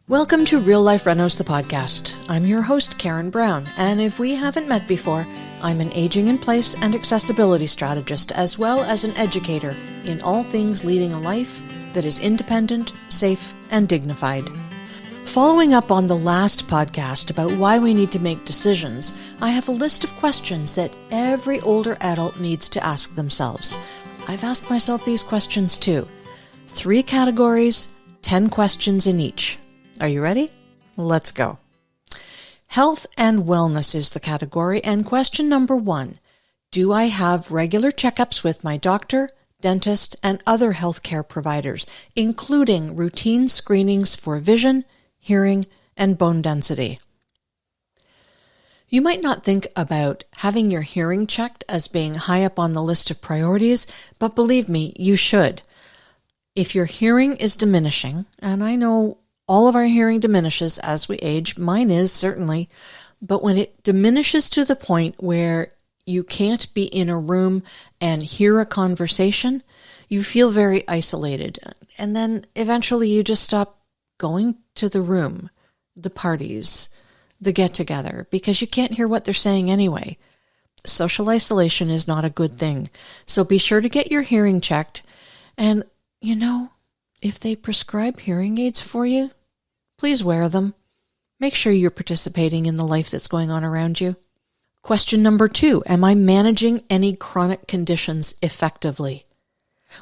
Welcome to Real Life Renos, the podcast. I'm your host, Karen Brown, and if we haven't met before, I'm an aging in place and accessibility strategist, as well as an educator in all things leading a life that is independent, safe, and dignified. Following up on the last podcast about why we need to make decisions, I have a list of questions that every older adult needs to ask themselves. I've asked myself these questions too. 3 categories, 10 questions in each. Are you ready? Let's go. Health and wellness is the category, and question number 1. Do I have regular checkups with my doctor, dentist, and other healthcare providers, including routine screenings for vision, hearing, and bone density? You might not think about having your hearing checked as being high up on the list of priorities, but believe me, you should. If your hearing is diminishing, and I know all of our hearing diminishes as we age, mine is certainly, but when it diminishes to the point where you can't be in a room and hear a conversation, you feel very isolated. And then eventually you just stop going to the room, the parties, the get-together, because you can't hear what they're saying anyway. Social isolation is not a good thing. So be sure to get your hearing checked. And, if they prescribe hearing aids for you, please wear them. Make sure you're participating in the life that's going on around you. Question number 2, am I managing any chronic conditions effectively?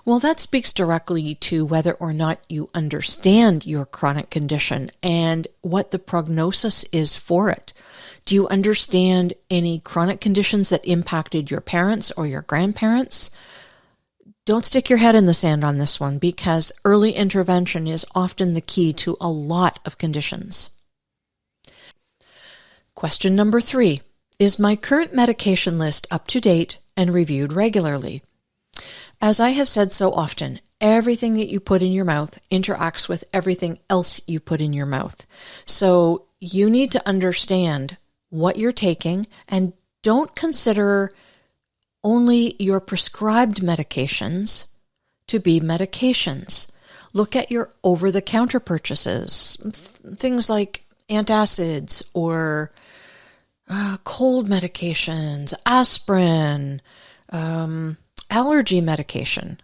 Well, that speaks directly to whether or not you understand your chronic condition and what the prognosis is for it. Do you understand any chronic conditions that impacted your parents or your grandparents? Don't stick your head in the sand on this one, because early intervention is often the key to a lot of conditions. Question number 3, is my current medication list up to date and reviewed regularly? As I have said so often, everything that you put in your mouth interacts with everything else you put in your mouth. So you need to understand what you're taking, and don't consider only your prescribed medications to be medications. Look at your over-the-counter purchases, things like antacids or cold medications, aspirin, allergy medication.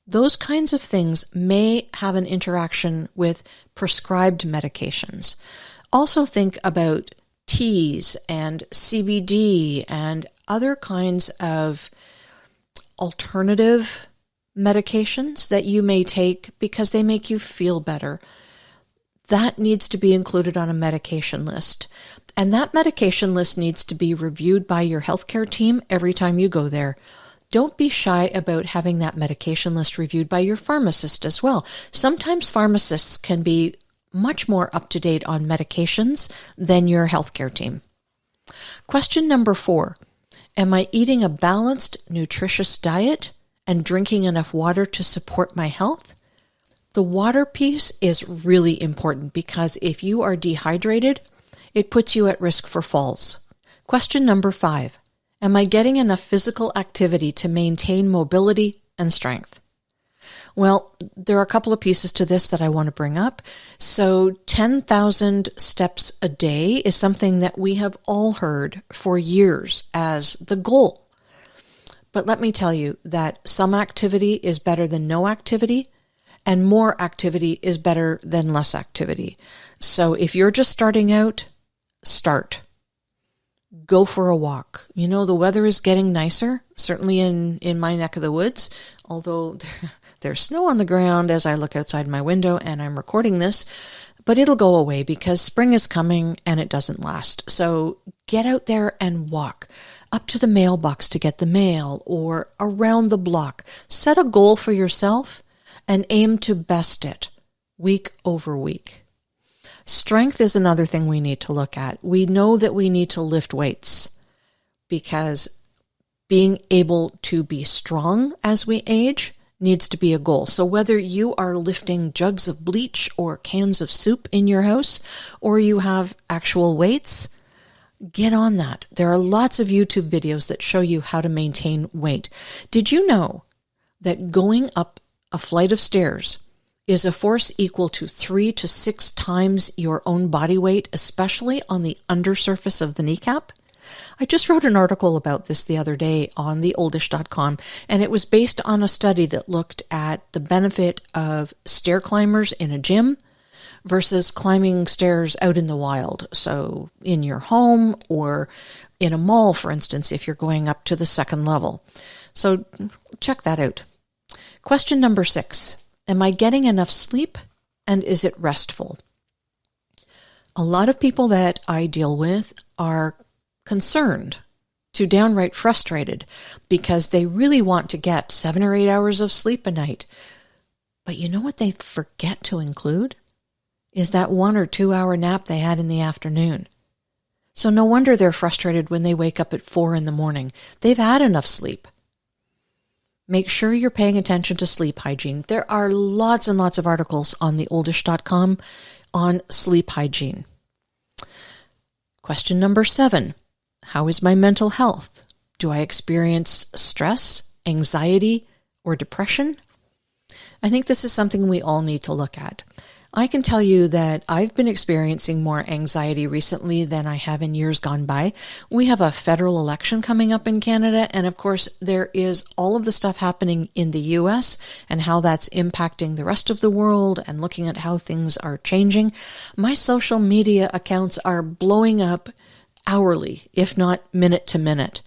Those kinds of things may have an interaction with prescribed medications. Also think about teas and CBD and other kinds of alternative medications that you may take because they make you feel better. That needs to be included on a medication list. And that medication list needs to be reviewed by your healthcare team every time you go there. Don't be shy about having that medication list reviewed by your pharmacist as well. Sometimes pharmacists can be much more up to date on medications than your healthcare team. Question number 4. Am I eating a balanced, nutritious diet and drinking enough water to support my health? The water piece is really important because if you are dehydrated, it puts you at risk for falls. Question number 5. Am I getting enough physical activity to maintain mobility and strength? Well, there are a couple of pieces to this that I want to bring up. So 10,000 steps a day is something that we have all heard for years as the goal. But let me tell you that some activity is better than no activity, and more activity is better than less activity. So if you're just starting out, start. Go for a walk. The weather is getting nicer, certainly in my neck of the woods, although there's snow on the ground as I look outside my window and I'm recording this, but it'll go away because spring is coming and it doesn't last. So get out there and walk up to the mailbox to get the mail or around the block. Set a goal for yourself and aim to best it week over week. Strength is another thing we need to look at. We know that we need to lift weights because being able to be strong as we age needs to be a goal. So whether you are lifting jugs of bleach or cans of soup in your house, or you have actual weights, get on that. There are lots of YouTube videos that show you how to maintain weight. Did you know that going up a flight of stairs is a force equal to 3 to 6 times your own body weight, especially on the undersurface of the kneecap. I just wrote an article about this the other day on theoldish.com, and it was based on a study that looked at the benefit of stair climbers in a gym versus climbing stairs out in the wild. So in your home or in a mall, for instance, if you're going up to the second level. So check that out. Question number 6. Am I getting enough sleep, and is it restful? A lot of people that I deal with are concerned to downright frustrated because they really want to get 7 or 8 hours of sleep a night. But you know what they forget to include? Is that 1 or 2 hour nap they had in the afternoon. So no wonder they're frustrated when they wake up at 4 in the morning. They've had enough sleep. Make sure you're paying attention to sleep hygiene. There are lots and lots of articles on theoldish.com on sleep hygiene. Question number 7. How is my mental health? Do I experience stress, anxiety, or depression? I think this is something we all need to look at. I can tell you that I've been experiencing more anxiety recently than I have in years gone by. We have a federal election coming up in Canada, and of course there is all of the stuff happening in the US and how that's impacting the rest of the world and looking at how things are changing. My social media accounts are blowing up hourly, if not minute to minute.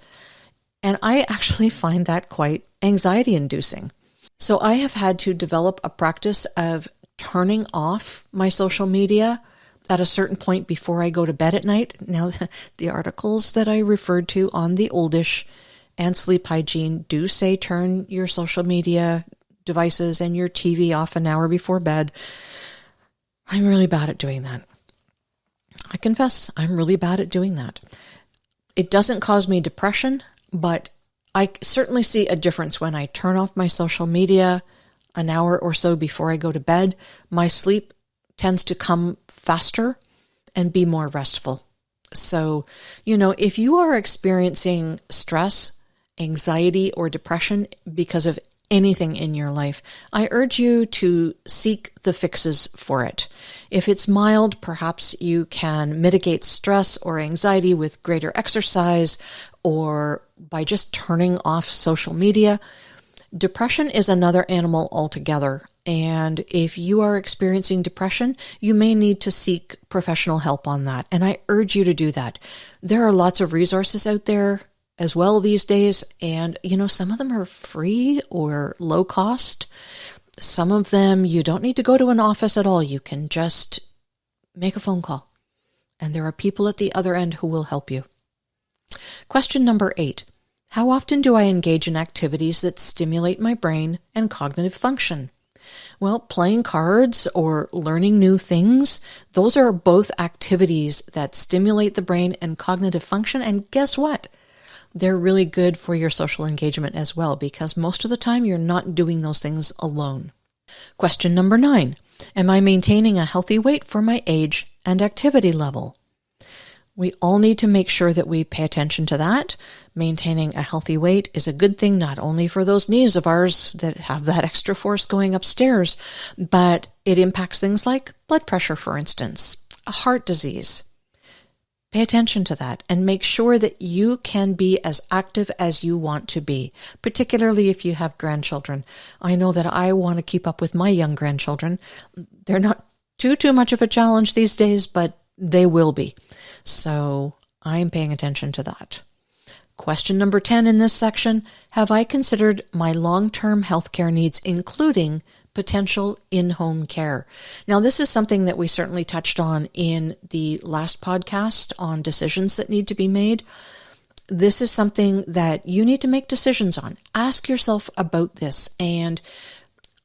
And I actually find that quite anxiety-inducing. So I have had to develop a practice of turning off my social media at a certain point before I go to bed at night. Now, the articles that I referred to on the Oldish and sleep hygiene do say turn your social media devices and your TV off an hour before bed. I'm really bad at doing that. I confess, I'm really bad at doing that. It doesn't cause me depression, but I certainly see a difference when I turn off my social media an hour or so before I go to bed. My sleep tends to come faster and be more restful. So, if you are experiencing stress, anxiety, or depression because of anything in your life, I urge you to seek the fixes for it. If it's mild, perhaps you can mitigate stress or anxiety with greater exercise or by just turning off social media. Depression is another animal altogether, and if you are experiencing depression, you may need to seek professional help on that, and I urge you to do that. There are lots of resources out there as well these days, and some of them are free or low cost. Some of them you don't need to go to an office at all. You can just make a phone call, and there are people at the other end who will help you. Question number 8. How often do I engage in activities that stimulate my brain and cognitive function? Well, playing cards or learning new things, those are both activities that stimulate the brain and cognitive function. And guess what? They're really good for your social engagement as well, because most of the time you're not doing those things alone. Question number 9. Am I maintaining a healthy weight for my age and activity level? We all need to make sure that we pay attention to that. Maintaining a healthy weight is a good thing, not only for those knees of ours that have that extra force going upstairs, but it impacts things like blood pressure, for instance, heart disease. Pay attention to that and make sure that you can be as active as you want to be, particularly if you have grandchildren. I know that I want to keep up with my young grandchildren. They're not too much of a challenge these days, but they will be. So I'm paying attention to that. Question number 10 in this section, have I considered my long-term healthcare needs, including potential in-home care? Now, this is something that we certainly touched on in the last podcast on decisions that need to be made. This is something that you need to make decisions on. Ask yourself about this and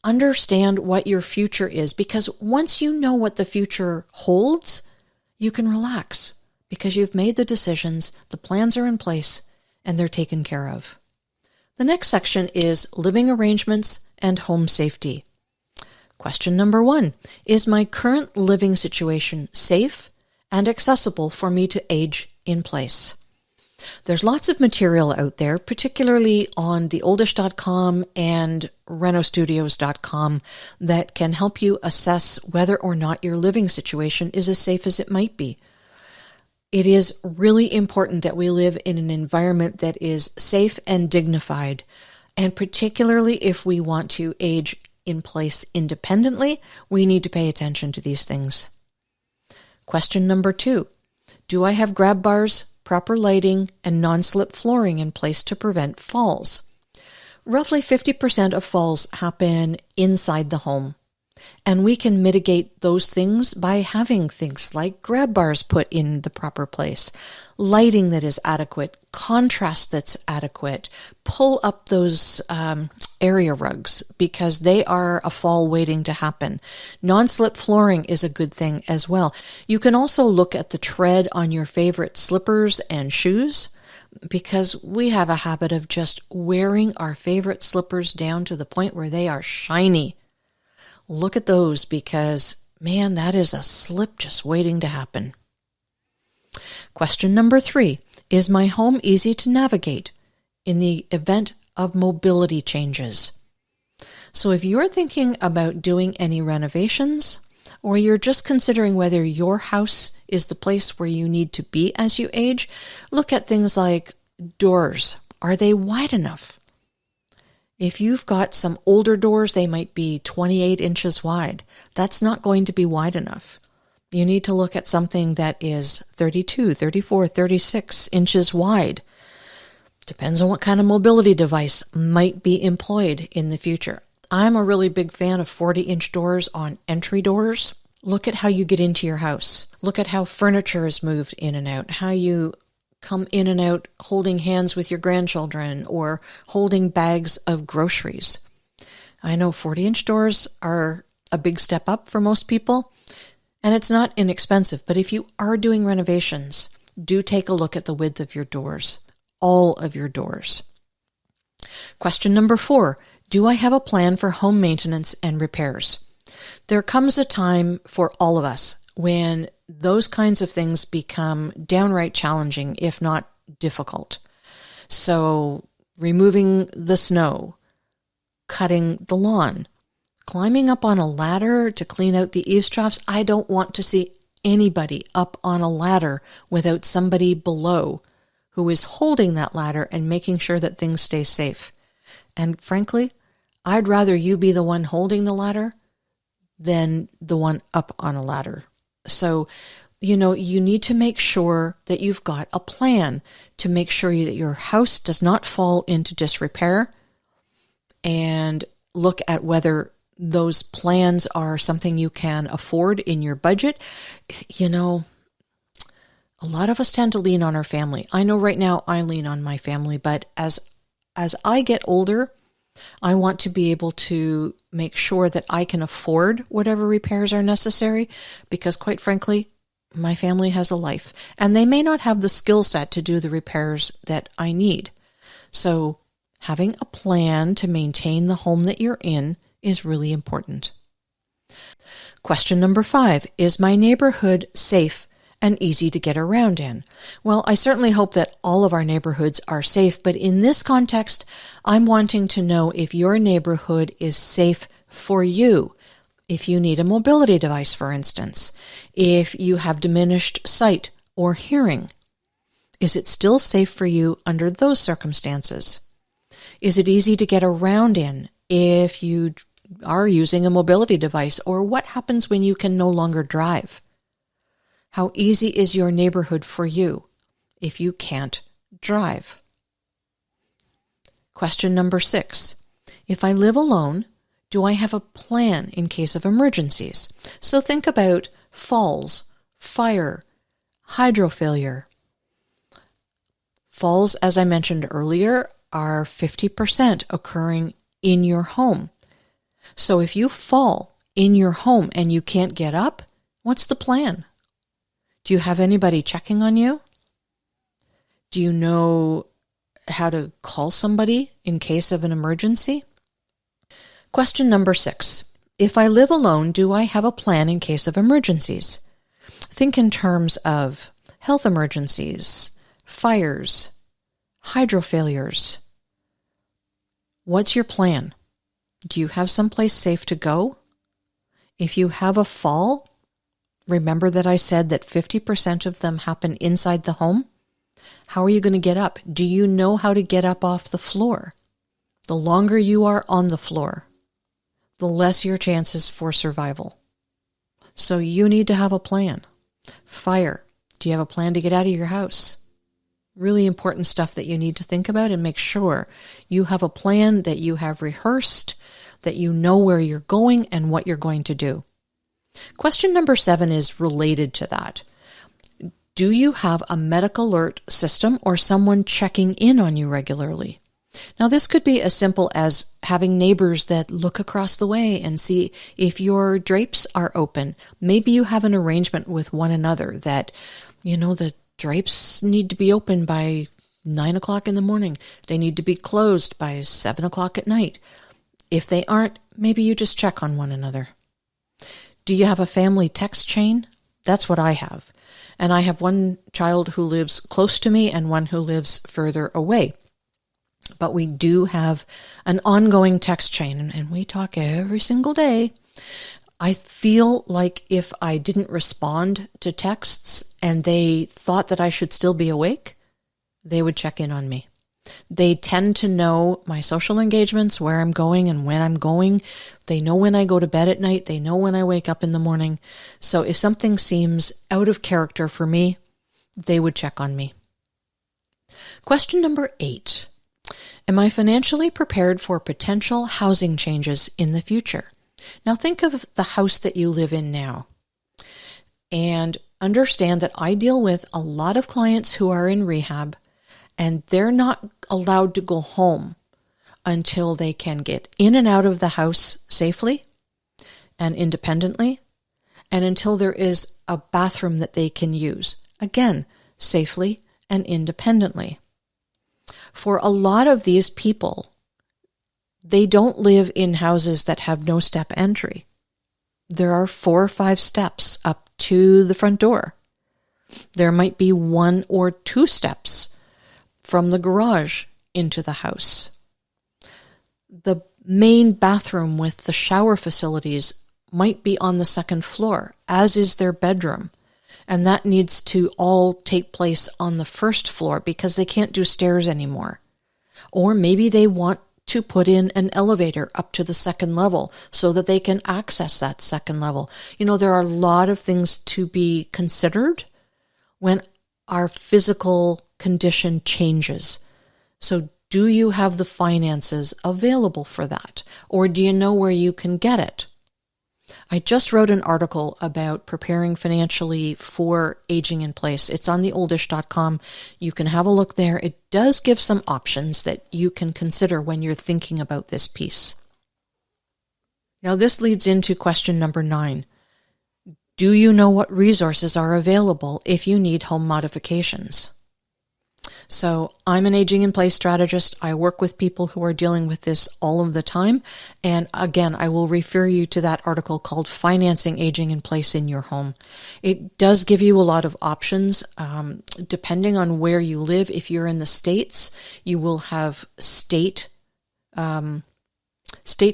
understand what your future is, because once you know what the future holds, you can relax because you've made the decisions, the plans are in place, and they're taken care of. The next section is living arrangements and home safety. Question number 1, is my current living situation safe and accessible for me to age in place? There's lots of material out there, particularly on theoldish.com and renostudios.com, that can help you assess whether or not your living situation is as safe as it might be. It is really important that we live in an environment that is safe and dignified, and particularly if we want to age in place independently, we need to pay attention to these things. Question number 2. Do I have grab bars, proper lighting, and non-slip flooring in place to prevent falls? Roughly 50% of falls happen inside the home, and we can mitigate those things by having things like grab bars put in the proper place, lighting that is adequate, contrast that's adequate, pull up those area rugs because they are a fall waiting to happen. Non-slip flooring is a good thing as well. You can also look at the tread on your favorite slippers and shoes, because we have a habit of just wearing our favorite slippers down to the point where they are shiny. Look at those, because, man, that is a slip just waiting to happen. Question number 3. Is my home easy to navigate in the event of mobility changes? So if you're thinking about doing any renovations, or you're just considering whether your house is the place where you need to be as you age, look at things like doors. Are they wide enough? If you've got some older doors, they might be 28 inches wide. That's not going to be wide enough. You need to look at something that is 32, 34, 36 inches wide. Depends on what kind of mobility device might be employed in the future. I'm a really big fan of 40-inch doors on entry doors. Look at how you get into your house. Look at how furniture is moved in and out, how you come in and out holding hands with your grandchildren or holding bags of groceries. I know 40-inch doors are a big step up for most people, and it's not inexpensive, but if you are doing renovations, do take a look at the width of your doors, all of your doors. Question number 4, do I have a plan for home maintenance and repairs? There comes a time for all of us when those kinds of things become downright challenging, if not difficult. So removing the snow, cutting the lawn, climbing up on a ladder to clean out the eaves troughs. I don't want to see anybody up on a ladder without somebody below who is holding that ladder and making sure that things stay safe. And frankly, I'd rather you be the one holding the ladder than the one up on a ladder. So, you need to make sure that you've got a plan to make sure that your house does not fall into disrepair, and look at whether those plans are something you can afford in your budget. A lot of us tend to lean on our family. I know right now I lean on my family, but as I get older, I want to be able to make sure that I can afford whatever repairs are necessary, because quite frankly, my family has a life and they may not have the skill set to do the repairs that I need. So having a plan to maintain the home that you're in is really important. Question number 5, is my neighborhood safe and easy to get around in? Well, I certainly hope that all of our neighborhoods are safe, but in this context, I'm wanting to know if your neighborhood is safe for you. If you need a mobility device, for instance, if you have diminished sight or hearing, is it still safe for you under those circumstances? Is it easy to get around in if you are using a mobility device, or what happens when you can no longer drive? How easy is your neighborhood for you if you can't drive? Question number 6. If I live alone, do I have a plan in case of emergencies? So think about falls, fire, hydro failure. Falls, as I mentioned earlier, are 50% occurring in your home. So if you fall in your home and you can't get up, what's the plan? Do you have anybody checking on you? Do you know how to call somebody in case of an emergency? Question number 6. If I live alone, do I have a plan in case of emergencies? Think in terms of health emergencies, fires, hydro failures. What's your plan? Do you have someplace safe to go? If you have a fall, remember that I said that 50% of them happen inside the home? How are you going to get up? Do you know how to get up off the floor? The longer you are on the floor, the less your chances for survival. So you need to have a plan. Fire. Do you have a plan to get out of your house? Really important stuff that you need to think about and make sure you have a plan that you have rehearsed, that you know where you're going and what you're going to do. Question number 7 is related to that. Do you have a medical alert system or someone checking in on you regularly? Now, this could be as simple as having neighbors that look across the way and see if your drapes are open. Maybe you have an arrangement with one another that, the drapes need to be open by 9 o'clock in the morning. They need to be closed by 7 o'clock at night. If they aren't, maybe you just check on one another. Do you have a family text chain? That's what I have. And I have one child who lives close to me and one who lives further away. But we do have an ongoing text chain, and we talk every single day. I feel like if I didn't respond to texts and they thought that I should still be awake, they would check in on me. They tend to know my social engagements, where I'm going and when I'm going. They know when I go to bed at night. They know when I wake up in the morning. So if something seems out of character for me, they would check on me. Question number 8. Am I financially prepared for potential housing changes in the future? Now think of the house that you live in now and understand that I deal with a lot of clients who are in rehab, and they're not allowed to go home until they can get in and out of the house safely and independently, and until there is a bathroom that they can use, again, safely and independently. For a lot of these people, they don't live in houses that have no step entry. There are 4 or 5 steps up to the front door. There might be 1 or 2 steps from the garage into the house. The main bathroom with the shower facilities might be on the 2nd floor, as is their bedroom. And that needs to all take place on the 1st floor because they can't do stairs anymore. Or maybe they want to put in an elevator up to the 2nd level so that they can access that 2nd level. There are a lot of things to be considered when our physical condition changes. So do you have the finances available for that? Or do you know where you can get it? I just wrote an article about preparing financially for aging in place. It's on theoldish.com. You can have a look there. It does give some options that you can consider when you're thinking about this piece. Now, this leads into question number 9. Do you know what resources are available if you need home modifications? So I'm an aging in place strategist. I work with people who are dealing with this all of the time. And again, I will refer you to that article called Financing Aging in Place in Your Home. It does give you a lot of options. Depending on where you live, if you're in the States, you will have state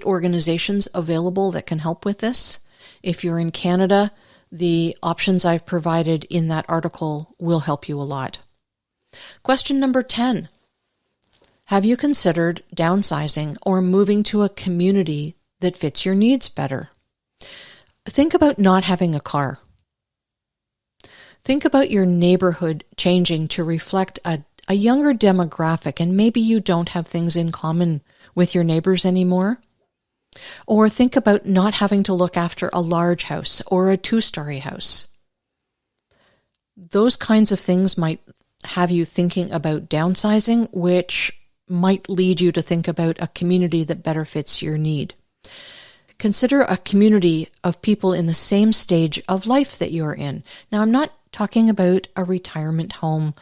organizations available that can help with this. If you're in Canada, the options I've provided in that article will help you a lot. Question number 10. Have you considered downsizing or moving to a community that fits your needs better? Think about not having a car. Think about your neighborhood changing to reflect a younger demographic, and maybe you don't have things in common with your neighbors anymore. Or think about not having to look after a large house or a 2-story house. Those kinds of things might have you thinking about downsizing, which might lead you to think about a community that better fits your need. Consider a community of people in the same stage of life that you're in. Now, I'm not talking about a retirement home.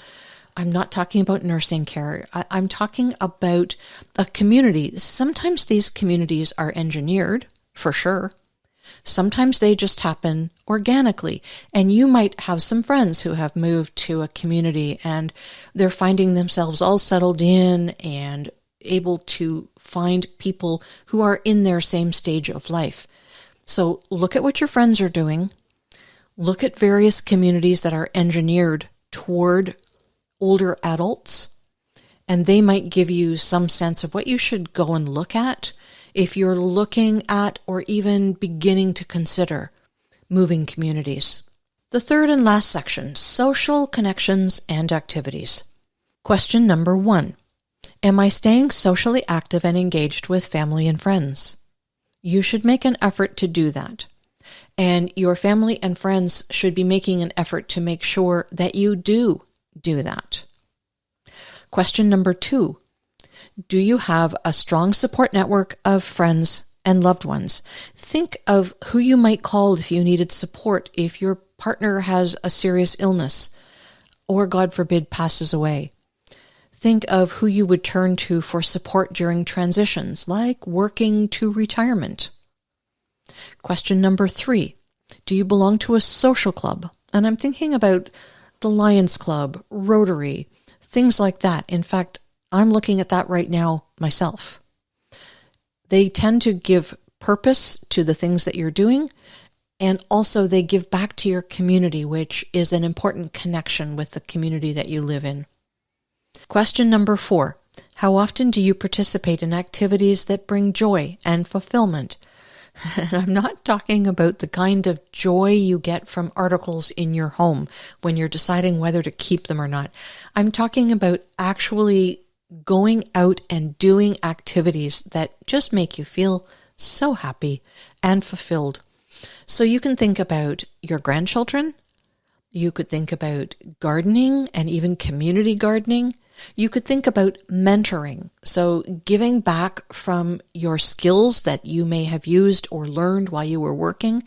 I'm not talking about nursing care. I'm talking about a community. Sometimes these communities are engineered, for sure. Sometimes they just happen organically, and you might have some friends who have moved to a community and they're finding themselves all settled in and able to find people who are in their same stage of life. So look at what your friends are doing. Look at various communities that are engineered toward older adults, and they might give you some sense of what you should go and look at if you're looking at or even beginning to consider moving communities. The third and last section, social connections and activities. Question number 1. Am I staying socially active and engaged with family and friends? You should make an effort to do that. And your family and friends should be making an effort to make sure that you do that. Question number 2. Do you have a strong support network of friends and loved ones? Think of who you might call if you needed support, if your partner has a serious illness or, God forbid, passes away. Think of who you would turn to for support during transitions, like working to retirement. Question number 3. Do you belong to a social club? And I'm thinking about the Lions Club, Rotary, things like that. In fact, I'm looking at that right now myself. They tend to give purpose to the things that you're doing, and also they give back to your community, which is an important connection with the community that you live in. Question number 4. How often do you participate in activities that bring joy and fulfillment? And I'm not talking about the kind of joy you get from articles in your home when you're deciding whether to keep them or not. I'm talking about actually going out and doing activities that just make you feel so happy and fulfilled. So you can think about your grandchildren. You could think about gardening and even community gardening. You could think about mentoring, so giving back from your skills that you may have used or learned while you were working,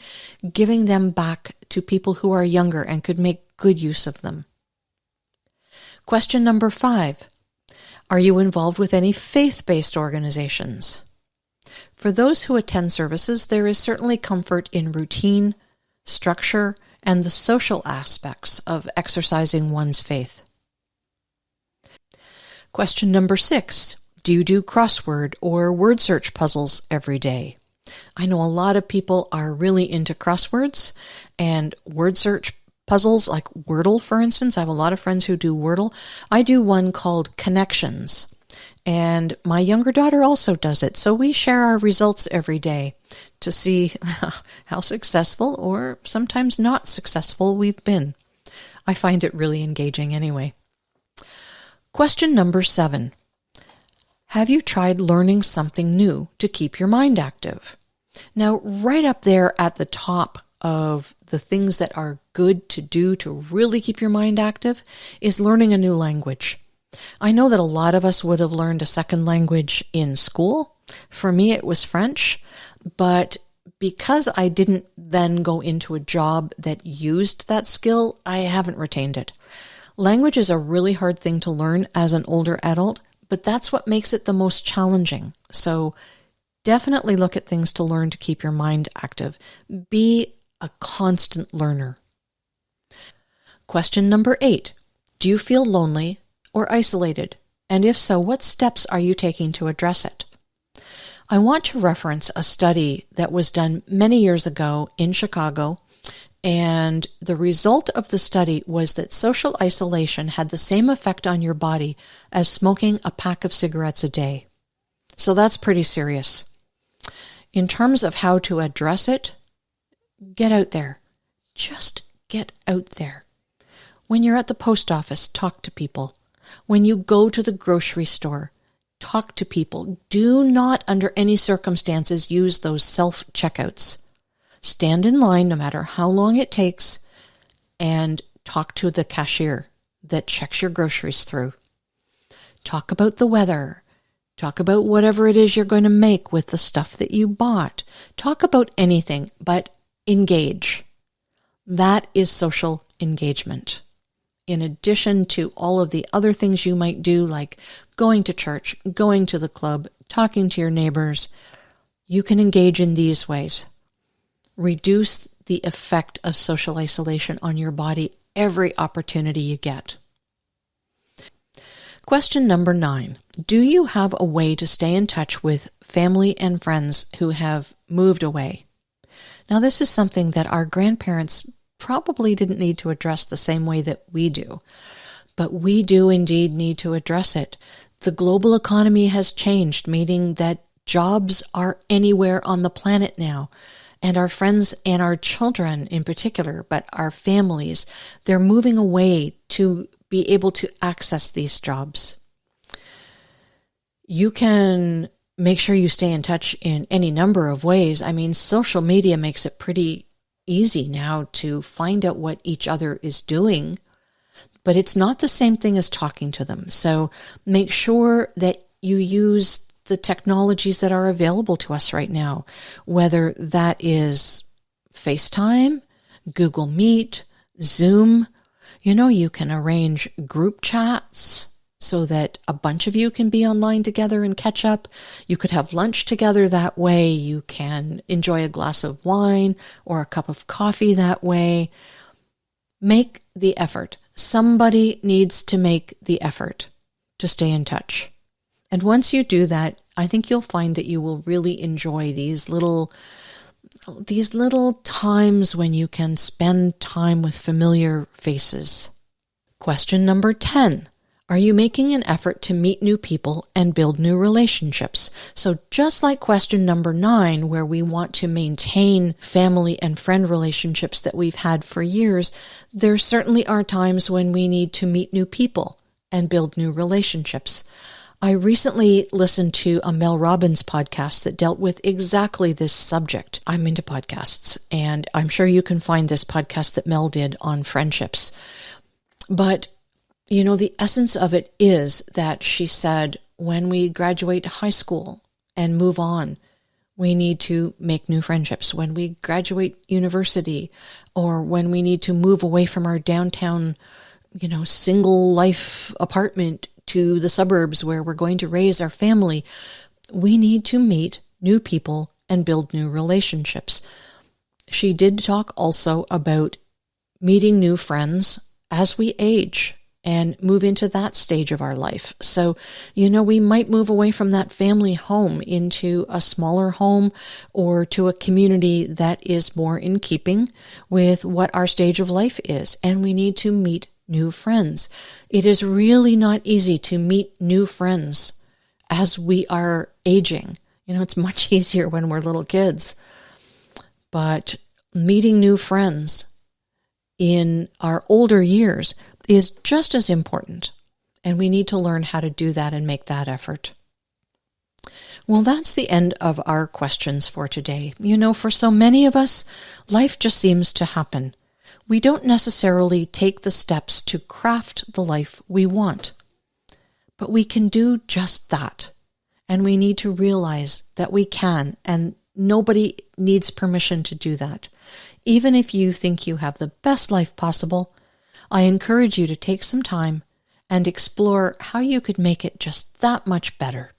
giving them back to people who are younger and could make good use of them. Question number 5. Are you involved with any faith-based organizations? For those who attend services, there is certainly comfort in routine, structure, and the social aspects of exercising one's faith. Question number 6. Do you do crossword or word search puzzles every day? I know a lot of people are really into crosswords and word search puzzles, like Wordle, for instance. I have a lot of friends who do Wordle. I do one called Connections, and my younger daughter also does it. So we share our results every day to see how successful or sometimes not successful we've been. I find it really engaging anyway. Question number 7. Have you tried learning something new to keep your mind active? Now, right up there at the top of the things that are good to do to really keep your mind active is learning a new language. I know that a lot of us would have learned a second language in school. For me, it was French, but because I didn't then go into a job that used that skill, I haven't retained it. Language is a really hard thing to learn as an older adult, but that's what makes it the most challenging. So definitely look at things to learn to keep your mind active. Be a constant learner. Question number 8. Do you feel lonely or isolated? And if so, what steps are you taking to address it? I want to reference a study that was done many years ago in Chicago, and the result of the study was that social isolation had the same effect on your body as smoking a pack of cigarettes a day. So that's pretty serious. In terms of how to address it, get out there. Just get out there. When you're at the post office, talk to people. When you go to the grocery store, talk to people. Do not, under any circumstances, use those self-checkouts. Stand in line, no matter how long it takes, and talk to the cashier that checks your groceries through. Talk about the weather. Talk about whatever it is you're going to make with the stuff that you bought. Talk about anything, but engage. That is social engagement. In addition to all of the other things you might do, like going to church, going to the club, talking to your neighbors, you can engage in these ways. Reduce the effect of social isolation on your body every opportunity you get. Question number 9. Do you have a way to stay in touch with family and friends who have moved away? Now, this is something that our grandparents probably didn't need to address the same way that we do, but we do indeed need to address it. The global economy has changed, meaning that jobs are anywhere on the planet now. And our friends and our children in particular, but our families, they're moving away to be able to access these jobs. You can make sure you stay in touch in any number of ways. I mean, social media makes it pretty easy now to find out what each other is doing, but it's not the same thing as talking to them. So make sure that you use the technologies that are available to us right now, whether that is FaceTime, Google Meet, Zoom. You can arrange group chats so that a bunch of you can be online together and catch up. You could have lunch together that way. You can enjoy a glass of wine or a cup of coffee that way. Make the effort. Somebody needs to make the effort to stay in touch. And once you do that, I think you'll find that you will really enjoy these little times when you can spend time with familiar faces. Question number 10. Are you making an effort to meet new people and build new relationships? So just like question number 9, where we want to maintain family and friend relationships that we've had for years, there certainly are times when we need to meet new people and build new relationships. I recently listened to a Mel Robbins podcast that dealt with exactly this subject. I'm into podcasts, and I'm sure you can find this podcast that Mel did on friendships. But, the essence of it is that she said, when we graduate high school and move on, we need to make new friendships. When we graduate university, or when we need to move away from our downtown, single life apartment to the suburbs where we're going to raise our family, we need to meet new people and build new relationships. She did talk also about meeting new friends as we age and move into that stage of our life. So, we might move away from that family home into a smaller home or to a community that is more in keeping with what our stage of life is. And we need to meet new friends. It is really not easy to meet new friends as we are aging. It's much easier when we're little kids. But meeting new friends in our older years is just as important. And we need to learn how to do that and make that effort. Well, that's the end of our questions for today. For so many of us, life just seems to happen. We don't necessarily take the steps to craft the life we want, but we can do just that. And we need to realize that we can, and nobody needs permission to do that. Even if you think you have the best life possible, I encourage you to take some time and explore how you could make it just that much better.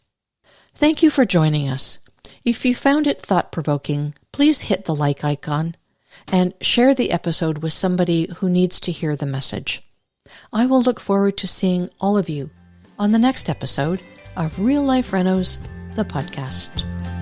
Thank you for joining us. If you found it thought-provoking, please hit the like icon and share the episode with somebody who needs to hear the message. I will look forward to seeing all of you on the next episode of Real Life Renos, the podcast.